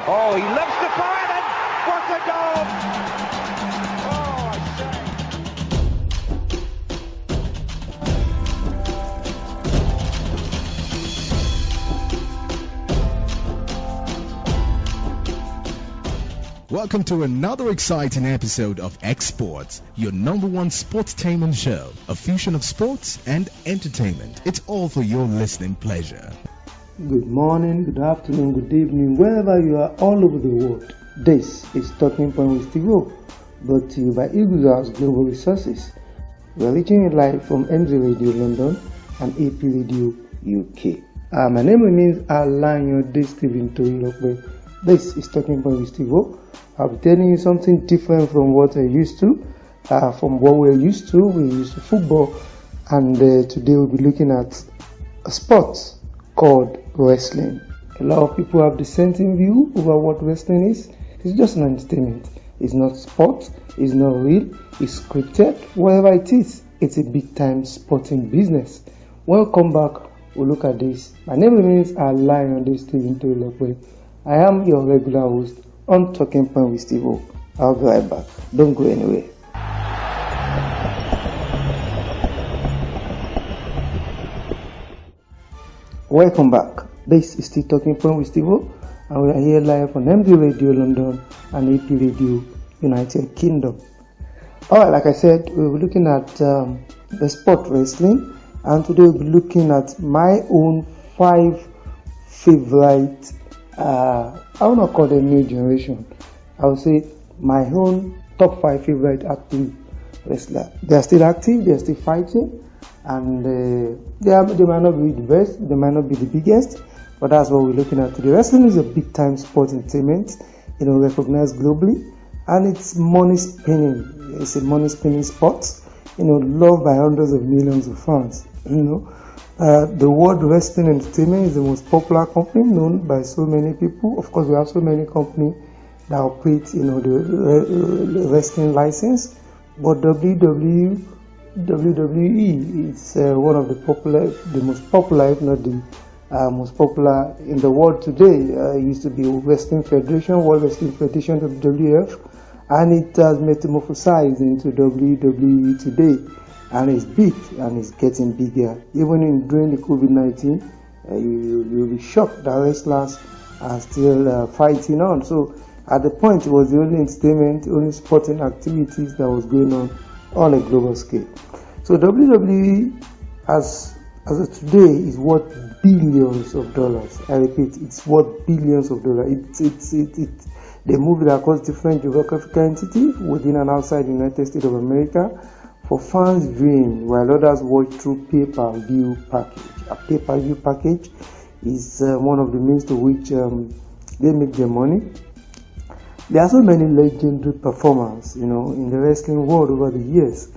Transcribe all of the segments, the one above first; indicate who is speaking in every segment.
Speaker 1: Oh, he loves the fire and what a goal! Oh, I say.
Speaker 2: Welcome to another exciting episode of X Sports, your number one sportainment show, a fusion of sports and entertainment. It's all for your listening pleasure.
Speaker 3: Good morning, good afternoon, good evening, wherever you are all over the world. This is Talking Point with Steve, brought to you by Eagles House Global Resources. We are reaching you live from MZ Radio London and AP Radio UK. My name remains Alain Stephen Toyilope. This is Talking Point with Steve. I'll be telling you something different from what I used to. From what we're used to, we're used to football, and today we'll be looking at a sport called wrestling. A lot of people have dissenting view over what wrestling is. It's just an entertainment. It's not sport. It's not real. It's scripted. Whatever it is, it's a big time sporting business. Welcome back. We'll look at this. My name remains Alain Stephen Toyilope. I am your regular host on Talking Point with Steve. I'll be right back. Don't go anywhere. Welcome back. This is still Talking Point with Steve, and we are here live on MD Radio London and AP Radio United Kingdom. Alright, like I said, we'll be looking at the sport wrestling, and today we'll be looking at my own 5 favorite I will not call them new generation. I would say my own top 5 favorite active wrestlers. They are still active, they are still fighting, and they might not be the best, they might not be the biggest, but that's what we're looking at today. Wrestling is a big time sport entertainment, recognized globally, and it's money spinning. It's a money spinning sport, loved by hundreds of millions of fans. The World Wrestling Entertainment is the most popular company known by so many people. Of course, we have so many companies that operate, the wrestling license. But WWE is one of the most popular, if not the most popular in the world today. It used to be Wrestling Federation, World Wrestling Federation, WWF, and it has metamorphosized into WWE today. And it's big, and it's getting bigger. Even during the COVID-19, you'll be shocked that wrestlers are still fighting on. So at the point, it was the only entertainment, only sporting activities that was going on a global scale. So WWE, as of today, is worth billions of dollars. I repeat, it's worth billions of dollars. They move it across different geographical entities within and outside the United States of America, for fans viewing, while others watch through pay-per-view package. A pay-per-view package is one of the means to which they make their money. There are so many legendary performers, in the wrestling world over the years,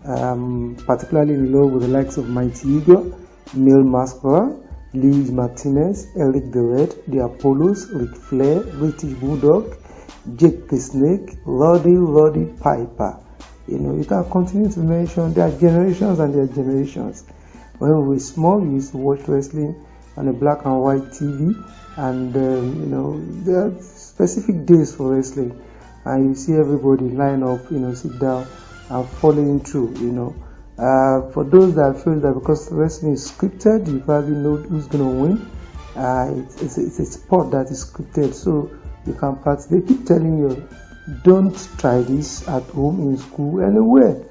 Speaker 3: particularly in love with the likes of Mighty Eagle, Mil Mascara, Luis Martinez, Eric the Red, The Apollos, Ric Flair, British Bulldog, Jake the Snake, Roddy Piper. You can continue to mention there are generations and there are generations. When we were small, we used to watch wrestling on a black and white TV, and there are specific days for wrestling, and you see everybody line up, sit down and following through. For those that feel that because wrestling is scripted, you probably know who's going to win. It's a sport that is scripted, so you can participate. They keep telling you, don't try this at home, in school, anywhere.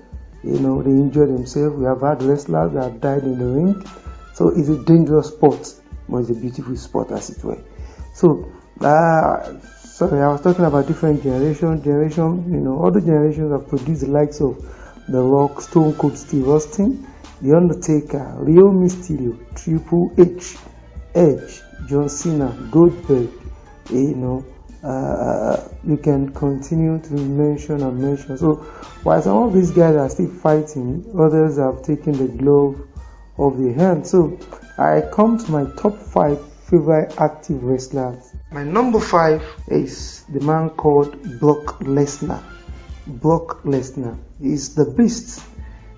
Speaker 3: They injure themselves. We have had wrestlers that have died in the ring. So it's a dangerous sport, but it's a beautiful sport, as it were. So, sorry, I was talking about different generations. Other generations have produced the likes of The Rock, Stone Cold Steve Austin, The Undertaker, Rey Mysterio, Triple H, Edge, John Cena, Goldberg. You can continue to mention. So while some of these guys are still fighting, others have taken the glove of the hand. So I come to my top 5 favorite active wrestlers. My number 5 is the man called Brock Lesnar. Brock Lesnar is the beast.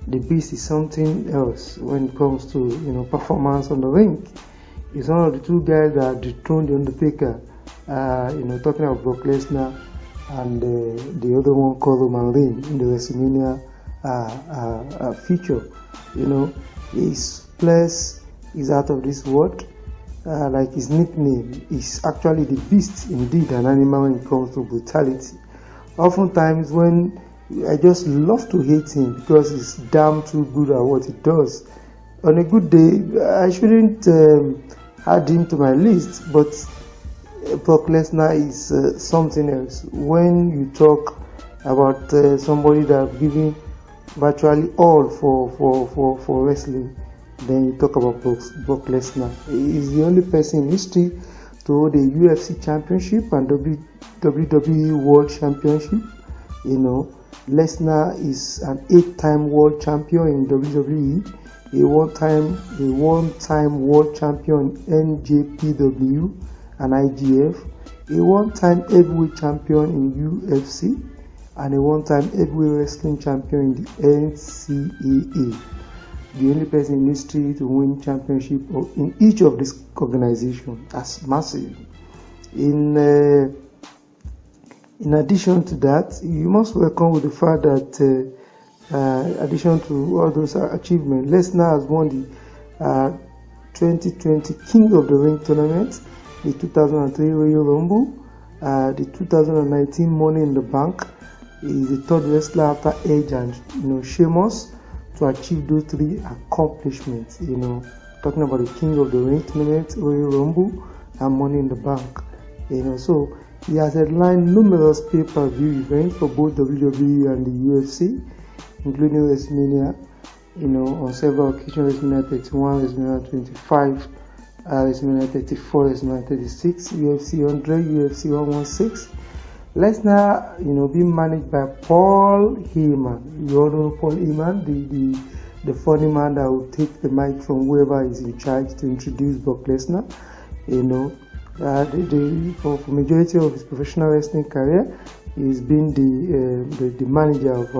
Speaker 3: The beast is something else when it comes to performance on the ring. He's one of the 2 guys that dethroned the Undertaker talking about Brock Lesnar and the other one called Roman Reigns in the WrestleMania feature. His place is out of this world. Like his nickname is actually the beast, indeed an animal when it comes to brutality. Oftentimes when I just love to hate him because he's damn too good at what he does. On a good day, I shouldn't add him to my list, but Brock Lesnar is something else. When you talk about somebody that giving virtually all for wrestling, then you talk about Brock Lesnar. He is the only person in history to hold a UFC championship and WWE World Championship. Lesnar is an 8-time world champion in WWE, a one-time world champion in NJPW and IGF, a one-time heavyweight champion in UFC, and a one-time heavyweight wrestling champion in the NCAA. The only person in history to win championship in each of these organizations. That's massive. In addition to that, you must welcome with the fact that addition to all those achievements, Lesnar has won the 2020 King of the Ring tournament, the 2003 Royal Rumble, the 2019 Money in the Bank. He is the third wrestler after Edge and Sheamus to achieve those three accomplishments. Talking about the King of the Ring tournament, Royal Rumble, and Money in the Bank. So he has headlined numerous pay-per-view events for both WWE and the UFC, including WrestleMania, on several occasions: WrestleMania 31, WrestleMania 25, WrestleMania 34, WrestleMania 36, UFC 100, UFC 116. Lesnar, being managed by Paul Heyman. You all know Paul Heyman, the funny man that will take the mic from whoever is in charge to introduce Brock Lesnar. For majority of his professional wrestling career, he's been the manager of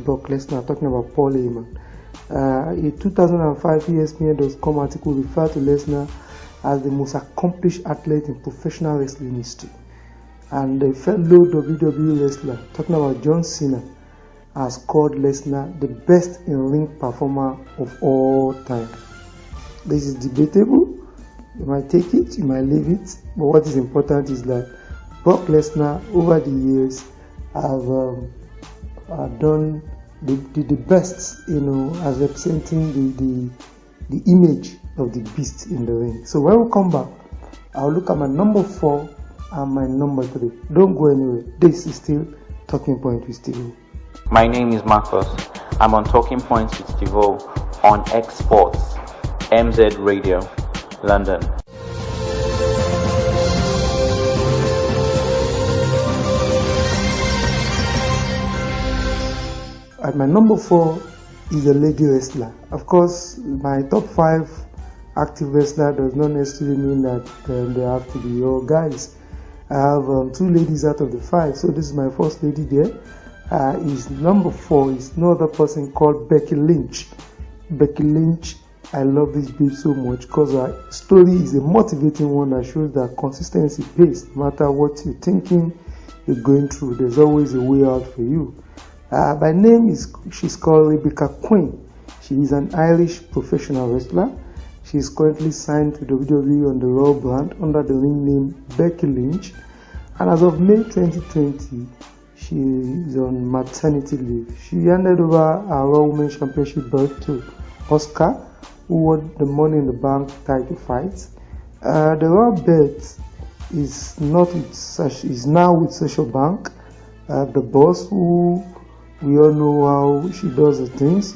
Speaker 3: Brock Lesnar. Talking about Paul Heyman. A 2005 ESPN.com article referred to Lesnar as the most accomplished athlete in professional wrestling history. And a fellow WWE wrestler, talking about John Cena, has called Lesnar the best in-ring performer of all time. This is debatable. You might take it, you might leave it, but what is important is that Brock Lesnar over the years have done the best, as representing the image of the beast in the ring. So when we come back, I'll look at my number 4 and my number 3. Don't go anywhere. This is still Talking Point with Stevo.
Speaker 4: My name is Marcus. I'm on Talking Points with Stevo on X Sports, MZ Radio, London.
Speaker 3: At my number 4 is a lady wrestler. Of course, my top 5 active wrestler does not necessarily mean that they have to be all guys. I have 2 ladies out of the 5, so this is my first lady there. Is number 4 is no other person called Becky Lynch. Becky Lynch, I love this babe so much because her story is a motivating one that shows that consistency pays. No matter what you're thinking, you're going through, there's always a way out for you. By name she's called Rebecca Quinn. She is an Irish professional wrestler. She is currently signed to WWE on the Raw brand under the ring name Becky Lynch, and as of May 2020, she is on maternity leave. She handed over her Raw Women's Championship belt to Asuka, who won the Money in the Bank title fight. The Raw belt is now with Sasha Banks, the boss, who we all know how she does the things,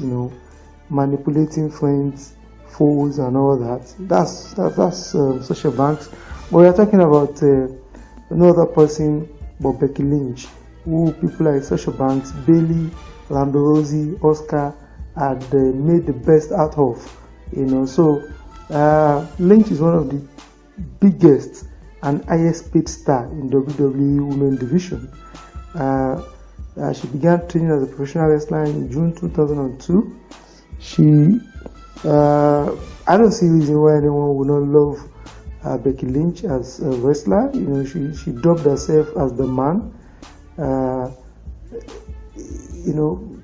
Speaker 3: manipulating friends, foes, and all that. That's Sasha Banks. But we are talking about no other person but Becky Lynch, who people like Sasha Banks, Bayley, Ronda Rousey, Asuka had made the best out of. So Lynch is one of the biggest and highest paid star in WWE Women Division. She began training as a professional wrestler in June 2002. I don't see a reason why anyone would not love Becky Lynch as a wrestler. She dubbed herself as the Man.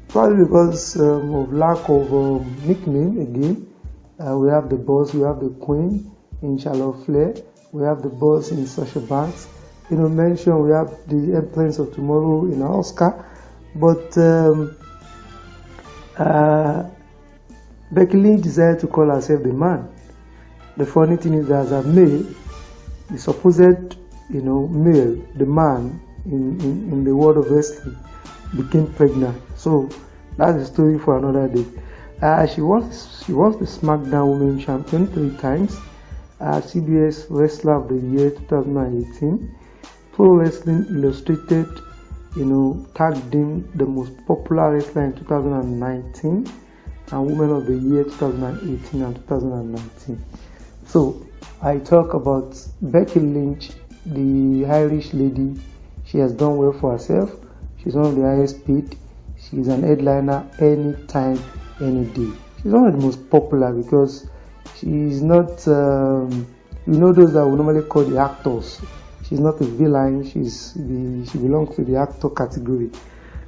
Speaker 3: Probably because of lack of nickname again. We have the Boss, we have the Queen in Charlotte Flair, we have the Boss in Sasha Banks. Mention we have the Empress of Tomorrow in Oscar. But Becky Lynch decided to call herself the Man. The funny thing is that as a male, the supposed male, the man in the world of wrestling, became pregnant. So that's a story for another day. She was the SmackDown Women Champion 3 times, CBS Wrestler of the Year 2018, Pro Wrestling Illustrated, tagged in the most popular wrestler in 2019, and Women of the Year 2018 and 2019. So I talk about Becky Lynch, the Irish lady. She has done well for herself. She's one of the highest paid. She's an headliner anytime, any day. She's one of the most popular because she's not, those that we normally call the actors. She's not a villain. She belongs to the actor category.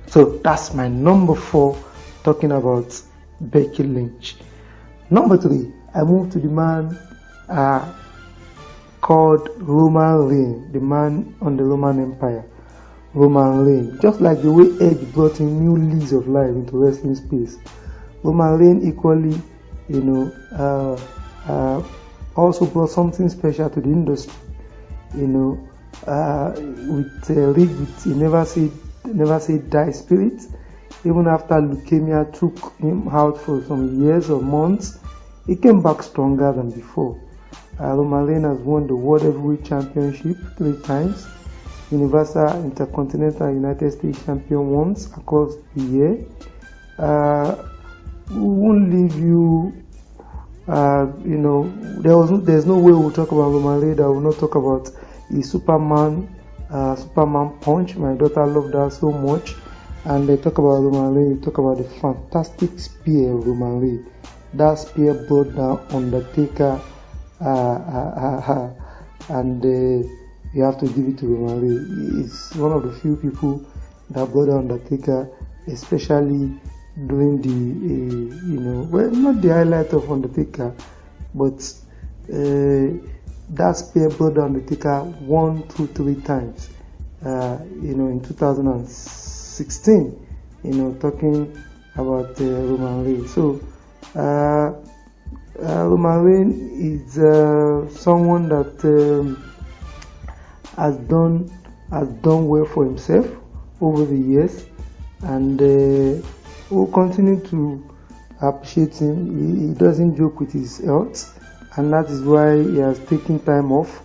Speaker 3: So that's my number 4, talking about Becky Lynch. Number 3, I move to the man called Roman Reigns, the man on the Roman Empire. Roman Reigns, just like the way Edge brought in new leads of life into wrestling space, Roman Reigns equally, also brought something special to the industry. With a never say die spirit. Even after leukemia took him out for some years or months, he came back stronger than before. Roman Reigns has won the World Heavyweight Championship 3 times, Universal, Intercontinental, United States Champion once across the year. We won't leave you, there's no way we'll talk about Roman Reigns that will not talk about his Superman punch. My daughter loved that so much. And they talk about Roman Reigns, talk about the fantastic spear of Roman Reigns. That spear brought down Undertaker, and you have to give it to Roman Reigns. He's one of the few people that brought down Undertaker, especially during the, not the highlight of Undertaker, but that spear brought down Undertaker 1, 2, 3 times. In 2016, talking about Roman Reigns. So, Roman Reigns is someone that has done well for himself over the years, and we'll continue to appreciate him. He doesn't joke with his health, and that is why he has taken time off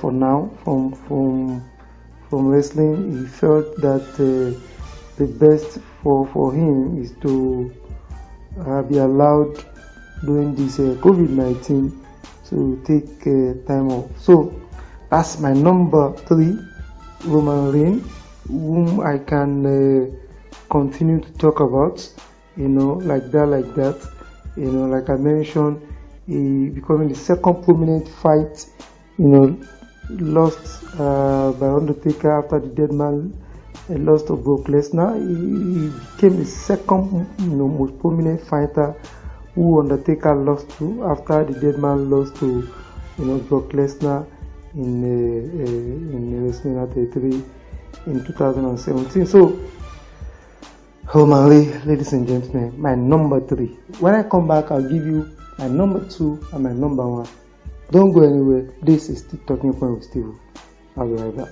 Speaker 3: for now from wrestling. He felt that the best for him is to be allowed during this COVID-19 to take time off. So that's my number 3, Roman Reigns, whom I can continue to talk about, like that. Like I mentioned, he becoming the second prominent fight, lost by Undertaker after the dead man lost to Brock Lesnar. He became the second most prominent fighter who Undertaker lost to after the dead man lost to Brock Lesnar in WrestleMania 33 in 2017. So Roman Reigns, ladies and gentlemen, my number 3. When I come back, I'll give you my number 2 and my number 1. Don't go anywhere. This is Still Talking Point with Stevo. I'll be right back.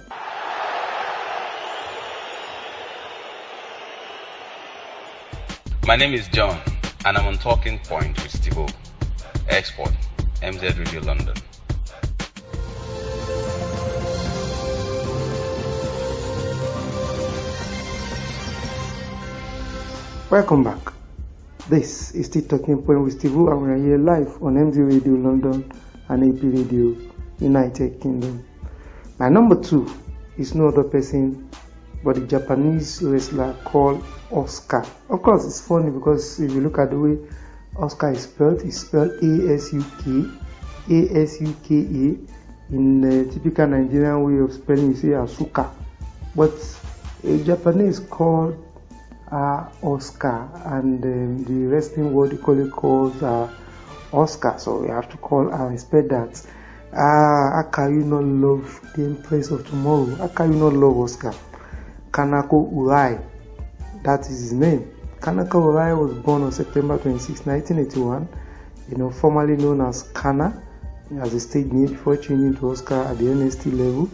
Speaker 5: My name is John, and I'm on Talking Point with Stevo. Export, MZ Radio London.
Speaker 3: Welcome back. This is Still Talking Point with Stevo, and we are here live on MZ Radio London and AP Radio United Kingdom. My number 2 is no other person but the Japanese wrestler called Oscar. Of course, it's funny because if you look at the way Oscar is spelled, it's spelled ASUK. Asuka. In typical Nigerian way of spelling, you say Asuka. But Japanese called Oscar, and the wrestling world equally calls Oscar. So we have to call and respect that. How can you not love the Empress of Tomorrow? How can you not love Oscar? Kanako Urai, that is his name. Kanako Urai was born on September 26, 1981, formerly known as Kana, as a stage name before changing to Oscar at the NXT level.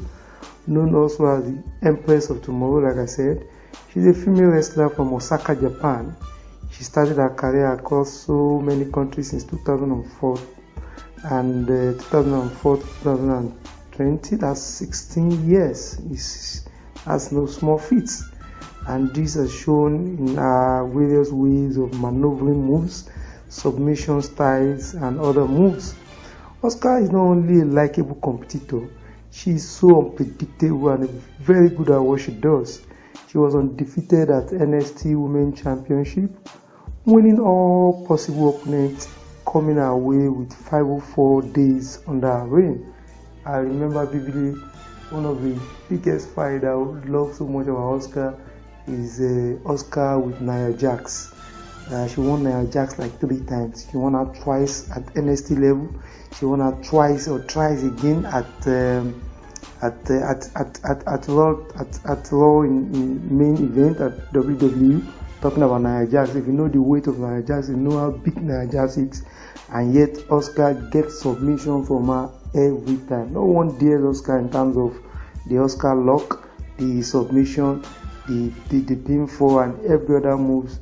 Speaker 3: Known also as the Empress of Tomorrow, like I said. She's a female wrestler from Osaka, Japan. She started her career across so many countries since 2004. And 2004-2020, that's 16 years. That's no small feats. And this has shown in various ways of maneuvering moves, submission styles, and other moves. Oscar is not only a likable competitor, she is so unpredictable and very good at what she does. She was undefeated at NXT Women's Championship, winning all possible opponents, coming her way with 504 days under her reign. I remember vividly one of the biggest fights I would love so much about Oscar is Oscar with Nia Jax. She won Nia Jax like 3 times. She won her twice at NXT level. She won her twice again at Raw in main event at WWE. Talking about Nia Jax, if you know the weight of Nia Jax, you know how big Nia Jax is, and yet Oscar gets submission from her every time. No one dares Oscar in terms of the Oscar lock, the submission, the pinfall, and every other moves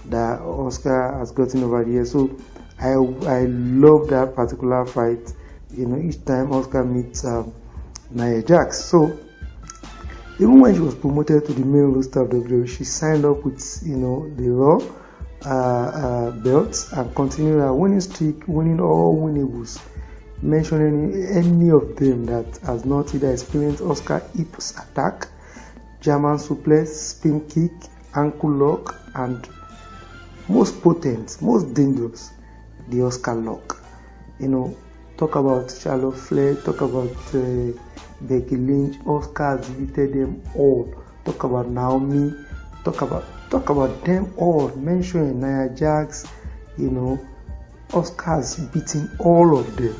Speaker 3: that Oscar has gotten over the years. So I love that particular fight. Each time Oscar meets Nia Jax. So even when she was promoted to the main roster of WWE, she signed up with the Raw belts and continued her winning streak, winning all winnables. Mentioning any of them that has not either experienced Oscar hips attack, German suplex, spin kick, ankle lock, and most potent, most dangerous, the Oscar lock. Talk about Charlotte Flair, talk about Becky Lynch. Oscar has defeated them all. Talk about Naomi, talk about them all. Mentioning Nia Jax, Oscar has beaten all of them.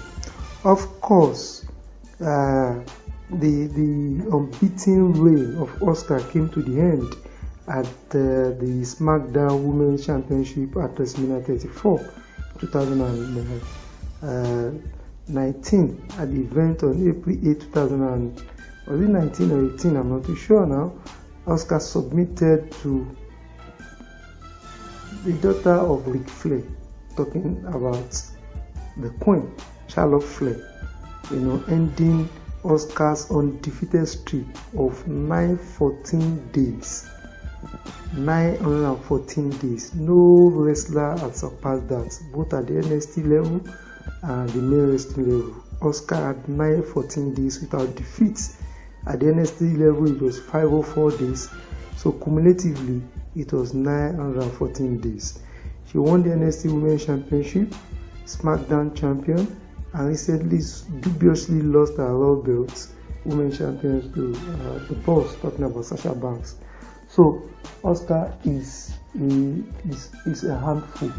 Speaker 3: Of course, the unbeaten reign of Oscar came to the end at the SmackDown Women's Championship at WrestleMania 34, 2019, at the event on April 8, 2000. Was it 19 or 18? I'm not too sure now. Oscar submitted to the daughter of Ric Flair, talking about the Queen, Charlotte Flair, ending Oscar's undefeated streak of 914 days. 914 days. No wrestler has surpassed that, both at the NXT level and the main wrestling level. Oscar had 914 days without defeats. At the NXT level, it was 504 days. So cumulatively, it was 914 days. She won the NXT Women's Championship, SmackDown Champion, and recently dubiously lost her Raw belts, Women's Champions, to the boss, talking about Sasha Banks. So Oscar is a handful.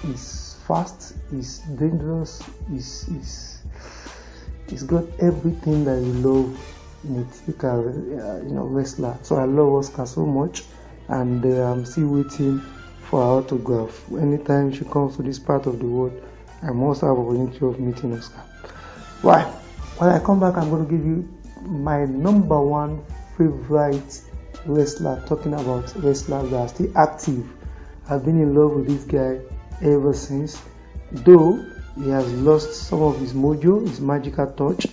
Speaker 3: He's fast, he's dangerous, he's got everything that you love in a typical wrestler. So I love Oscar so much, and I'm still waiting for her autograph. Anytime she comes to this part of the world, I must have an opportunity of meeting Oscar. Why? When I come back, I'm going to give you my number one favorite wrestler, talking about wrestlers that are still active. I've been in love with this guy ever since, though he has lost some of his mojo, his magical touch,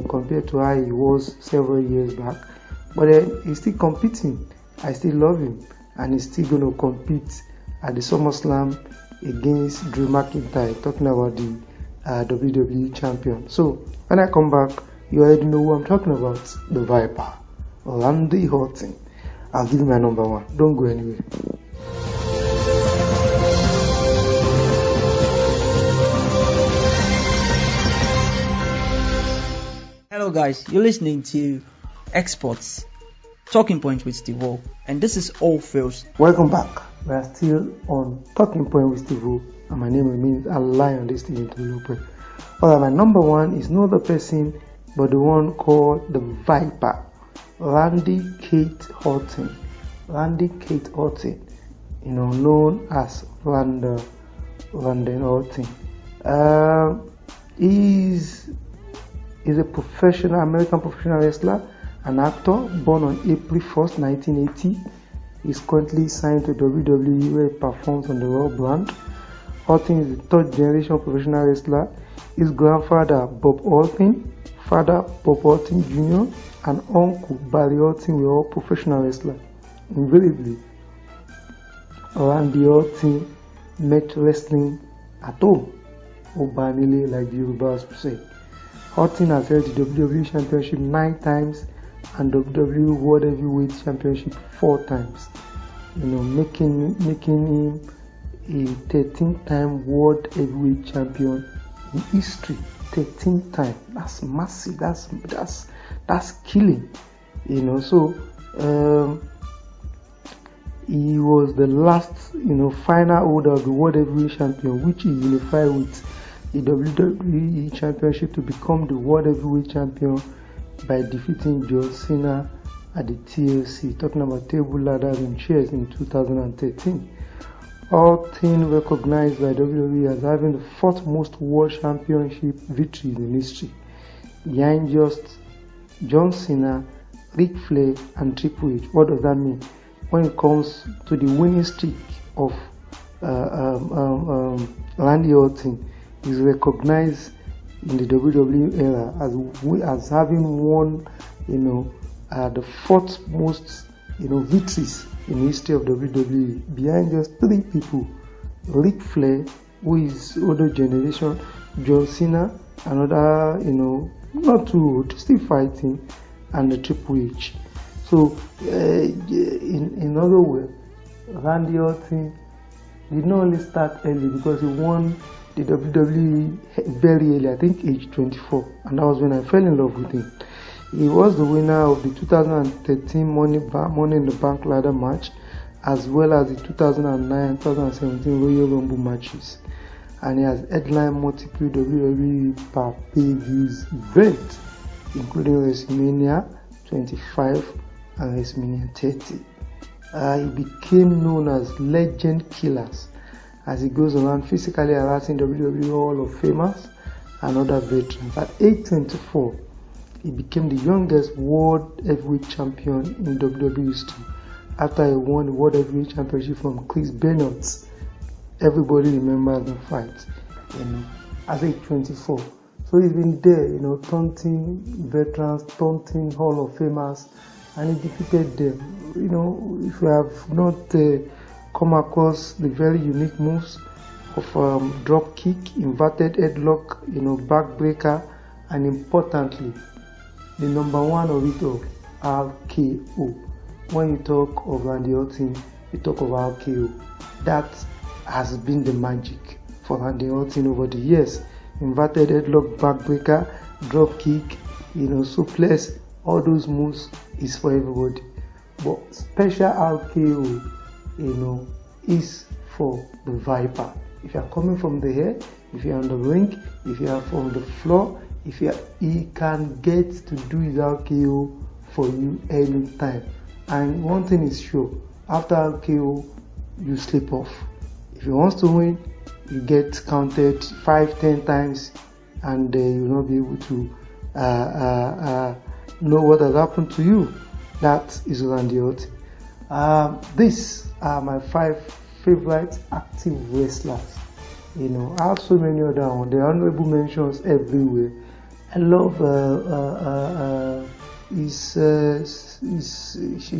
Speaker 3: compared to how he was several years back. But he's still competing. I still love him, and he's still going to compete at the SummerSlam against Drew McIntyre, talking about the WWE champion. So when I come back, you already know who I'm talking about, the Viper, Randy Orton. I'll give you my number one. Don't go anywhere.
Speaker 6: Hello guys, you're listening to Exports, Talking Point with Steve, and this is All Fails.
Speaker 3: Welcome back. We are still on Talking Point with Steve, and my name remains alive on this TV to Alright, my number one is no other person but the one called the Viper, Randy Kate Horton. Randy Kate Horton, known as Randall Horton. He's a American professional wrestler, an actor born on April 1st, 1980. He's currently signed to WWE where he performs on the Raw brand. Horton is a third generation professional wrestler. His grandfather, Bob Horton, father, Bob Horton Jr., and uncle, Barry Horton, were all professional wrestlers. Invariably, Randy Horton met wrestling at home, Obanile, like the Yorubas would say. Horton has held the WWE Championship 9 times and WWE World Heavyweight Championship 4 times, making him a 13th-time World Heavyweight Champion in history. 13th time. That's massive. That's killing. So he was the last, final holder of the World Heavyweight Champion, which he unified with the WWE Championship to become the World Heavyweight Champion by defeating John Cena at the TLC, talking about table, ladders, and chairs in 2013. Horton recognized by WWE as having the 4th most World Championship victories in history, behind just John Cena, Ric Flair, and Triple H. What does that mean? When it comes to the winning streak of Randy Orton, is recognized in the WWE era as having won, the 4th most, victories in the history of WWE, behind just 3 people: Ric Flair, who is older generation, John Cena, another, not too old, still fighting, and the Triple H. So, in other words, Randy Orton did not only start early because he won the WWE very early, I think age 24, and that was when I fell in love with him. He was the winner of the 2013 Money in the Bank ladder match, as well as the 2009-2017 Royal Rumble matches, and he has headlined multiple WWE pay-per-views events, including WrestleMania 25 and WrestleMania 30. He became known as Legend Killers as he goes around physically harassing WWE Hall of Famers and other veterans. At age 24, he became the youngest World Heavyweight Champion in WWE history after he won the World Heavyweight Championship from Chris Benoit. Everybody remembers the fight, at age 24. So he's been there, taunting veterans, taunting Hall of Famers, and he defeated them. If you have not come across the very unique moves of drop kick, inverted headlock, backbreaker, and importantly, the number one of it all, RKO. When you talk of Randy Orton, you talk of RKO. That has been the magic for Randy Orton over the years. Inverted headlock, backbreaker, drop kick, suplex, all those moves is for everybody. But special RKO, is for the Viper. If you are coming from the air, if you are on the ring, if you are from the floor, he can get to do his RKO for you anytime. And one thing is sure, after RKO, you slip off. If he wants to win, you get counted 5-10 times, and you will not be able to know what has happened to you. That is Randy Orton. These are my 5 favorite active wrestlers. I have so many other ones. There are honorable mentions everywhere. I love she's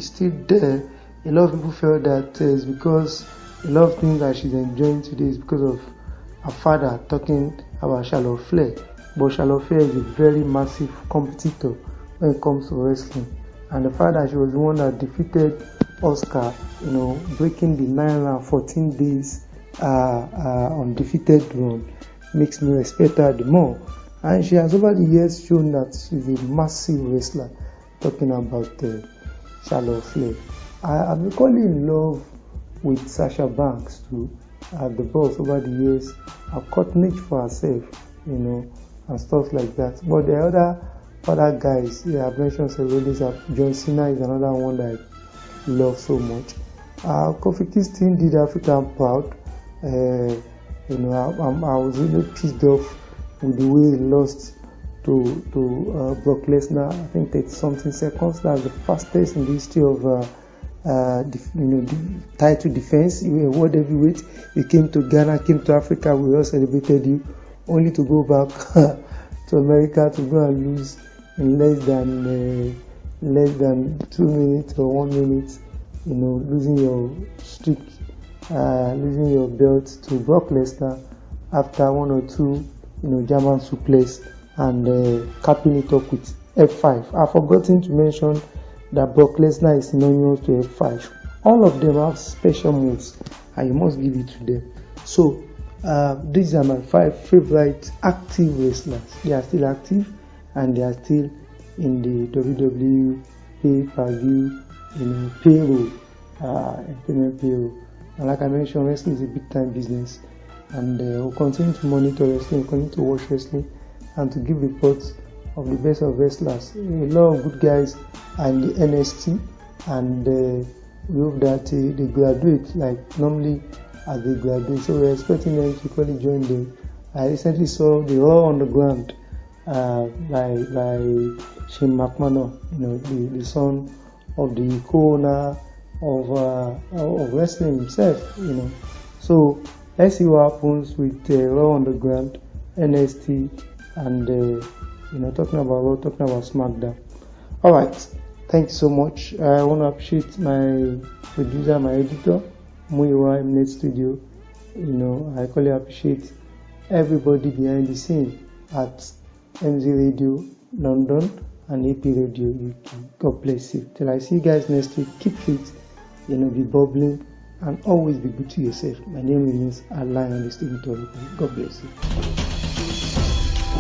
Speaker 3: still there. A lot of people felt that it's because a lot of things that she's enjoying today is because of her father talking about Charlotte Flair. But Charlotte Flair is a very massive competitor when it comes to wrestling. And the fact that she was the one that defeated Oscar, breaking the 9 round 14 days undefeated run, makes me respect her the more. And she has over the years shown that she's a massive wrestler. Talking about Charlotte Flair. I'm equally in love with Sasha Banks too. The boss over the years have caught niche for herself, and stuff like that. But the other guys, I've mentioned several days. John Cena is another one that I love so much. Kofi Kingston did African proud. I was really pissed off with the way he lost to Brock Lesnar. I think 30-something seconds. That's the fastest in the history of the title defense. You were world heavyweight. You came to Ghana, came to Africa. We all celebrated you, only to go back to America to go and lose in less than 2 minutes or 1 minute. Losing your streak, losing your belt to Brock Lesnar after 1 or 2, German suplex and capping it up with F5. I've forgotten to mention that Brock Lesnar is synonymous to F5. All of them have special moves, and you must give it to them. So these are my 5 favorite active wrestlers. They are still active, and they are still in the WWE pay-per-view, payroll, entertainment payroll. And like I mentioned, wrestling is a big-time business, and we'll continue to monitor wrestling, we'll continue to watch wrestling, and to give reports of the best of wrestlers. A lot of good guys are in the NXT, and we hope that they graduate like normally as they graduate. So we're expecting them to quickly join them. I recently saw the Raw Underground by Shane McMahon, the son of the co-owner of wrestling himself. So let's see what happens with Raw Underground, NXT, and talking about Raw, talking about SmackDown. All right, thanks so much. I want to appreciate my producer, my editor, Muiwa Mnet Studio. I really appreciate everybody behind the scene at MZ Radio London and AP Radio UK. God bless you. Till I see you guys next week, keep fit, be bubbling, and always be good to yourself. My name remains Allah and the student of everybody. God bless you.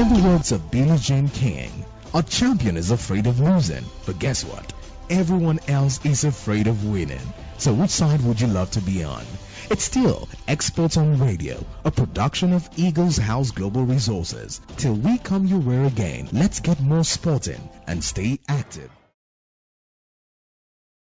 Speaker 2: In the words of Billie Jean King, a champion is afraid of losing, but guess what? Everyone else is afraid of winning. So which side would you love to be on? It's still Experts on Radio, a production of Eagles House Global Resources. Till we come your way again, let's get more sporting and stay active.